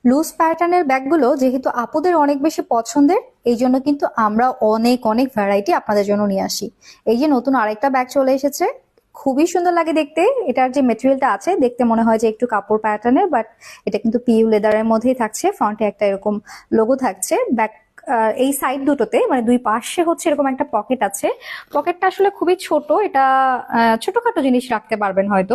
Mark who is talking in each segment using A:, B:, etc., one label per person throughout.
A: Loose প্যাটার্নের ব্যাগগুলো যেহেতু আপুদের অনেক বেশি পছন্দের, এই জন্য কিন্তু আমরা অনেক অনেক ভ্যারাইটি আপনাদের জন্য নিয়ে আসি। এই যে নতুন আরেকটা ব্যাগ চলে এসেছে, খুবই সুন্দর লাগে দেখতে। এটার যে মেটেরিয়ালটা আছে দেখতে মনে হয় যে একটু কাপড় প্যাটার্নের, বাট এটা কিন্তু পিইউ লেদারের মধ্যেই থাকছে। ফ্রন্টে একটা এরকম লোগো থাকছে। ব্যাক এই সাইড দুটোতে মানে দুই পাশে হচ্ছে এরকম একটা পকেট আছে। পকেটটা আসলে খুবই ছোট, এটা ছোটখাটো জিনিস রাখতে পারবেন হয়তো।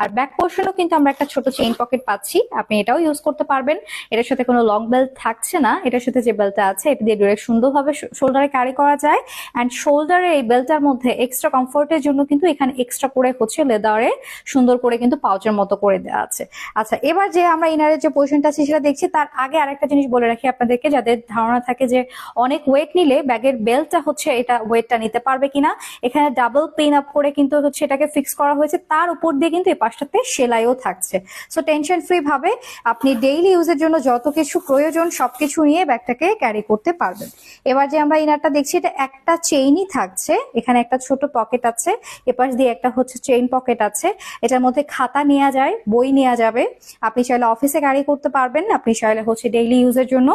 A: আর ব্যাক পোর্শনও কিন্তু আমরা একটা ছোট চেইন পকেট পাচ্ছি, আপনি এটাও ইউজ করতে পারবেন। এটার সাথে কোনো লং বেল্ট থাকছে না, এটার সাথে যে বেল্টটা আছে এটা দিয়ে ডিরেক্ট সুন্দরভাবে শোল্ডারে ক্যারি করা যায়। অ্যান্ড শোল্ডারে এই বেল্টটার মধ্যে এক্সট্রা কমফোর্টের জন্য কিন্তু এখানে এক্সট্রা করে হচ্ছে লেদারে সুন্দর করে কিন্তু পাউচের মতো করে দেওয়া আছে। আচ্ছা, এবার যে আমরা ইনারের যে পোর্শনটা আছে সেটা দেখছি, তার আগে আরেকটা জিনিস বলে রাখি আপনাদেরকে, যাদের ধারণা থাকে যে অনেক ওয়েট নিলে ব্যাগের বেল্টটা হচ্ছে এটা ওয়েটটা নিতে পারবে কিনা। এখানে ডাবল পিন আপ করে কিন্তু হচ্ছে এটাকে ফিক্স করা হয়েছে, তার উপর দিয়ে কিন্তু এই পাশটাতে সেলাইও থাকছে। সো টেনশন ফ্রি ভাবে আপনি ডেইলি ইউজের জন্য যত কিছু প্রয়োজন সবকিছু নিয়ে ব্যাগটাকে ক্যারি করতে পারবেন। এবার যে আমরা ইনারটা দেখছি, এটা একটা চেইনই থাকছে, এখানে একটা ছোট পকেট আছে, এপাশ দিয়ে একটা হচ্ছে চেইন পকেট আছে। এটার মধ্যে খাতা নেওয়া যায়, বই নেওয়া যাবে, আপনি চাইলে অফিসে ক্যারি করতে পারবেন, আপনি চাইলে হচ্ছে ডেইলি ইউজের জন্য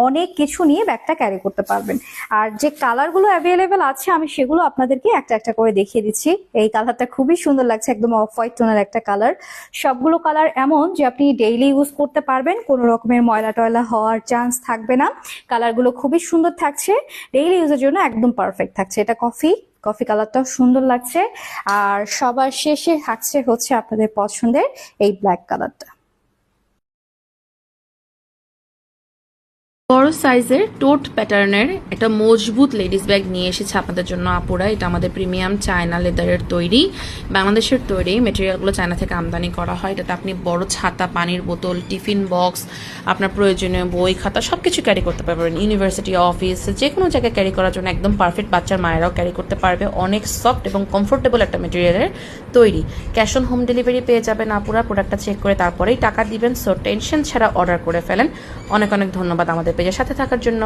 A: অনেক কিছু নিয়ে ব্যাগটা ক্যারি করতে পারবেন। আর যে কালারগুলো অ্যাভেলেবেল আছে আমি সেগুলো আপনাদেরকে একটা একটা করে দেখিয়ে দিচ্ছি। এই কালারটা খুবই সুন্দর লাগছে, একদম অফ হোয়াইট টোনের একটা কালার। সবগুলো কালার এমন যে আপনি ডেইলি ইউজ করতে পারবেন, কোনো রকমের ময়লা টয়লা হওয়ার চান্স থাকবে না। কালারগুলো খুবই সুন্দর থাকছে, ডেইলি ইউজের জন্য একদম পারফেক্ট থাকছে। এটা কফি কফি কালারটাও সুন্দর লাগছে। আর সবার শেষে থাকছে হচ্ছে আপনাদের পছন্দের এই ব্ল্যাক কালারটা।
B: বড় সাইজের টোট প্যাটার্নের একটা মজবুত লেডিস ব্যাগ নিয়ে এসেছে আপনাদের জন্য আপুরা। এটা আমাদের প্রিমিয়াম চায়না লেদারের তৈরি, বাংলাদেশের তৈরি। মেটেরিয়ালগুলো চায়না থেকে আমদানি করা হয়। এটাতে আপনি বড় ছাতা, পানির বোতল, টিফিন বক্স, আপনার প্রয়োজনীয় বই খাতা সবকিছু ক্যারি করতে পারবেন। ইউনিভার্সিটি, অফিস, যে কোনো জায়গায় ক্যারি করার জন্য একদম পারফেক্ট। বাচ্চার মায়েরাও ক্যারি করতে পারবে। অনেক সফট এবং কমফোর্টেবল একটা মেটেরিয়ালের তৈরি। ক্যাশ অন হোম ডেলিভারি পেয়ে যাবেন আপুরা। প্রোডাক্টটা চেক করে তারপরেই টাকা দিবেন। সো টেনশন ছাড়া অর্ডার করে ফেলেন। অনেক অনেক ধন্যবাদ আমাদের পেজের সাথে থাকার জন্য।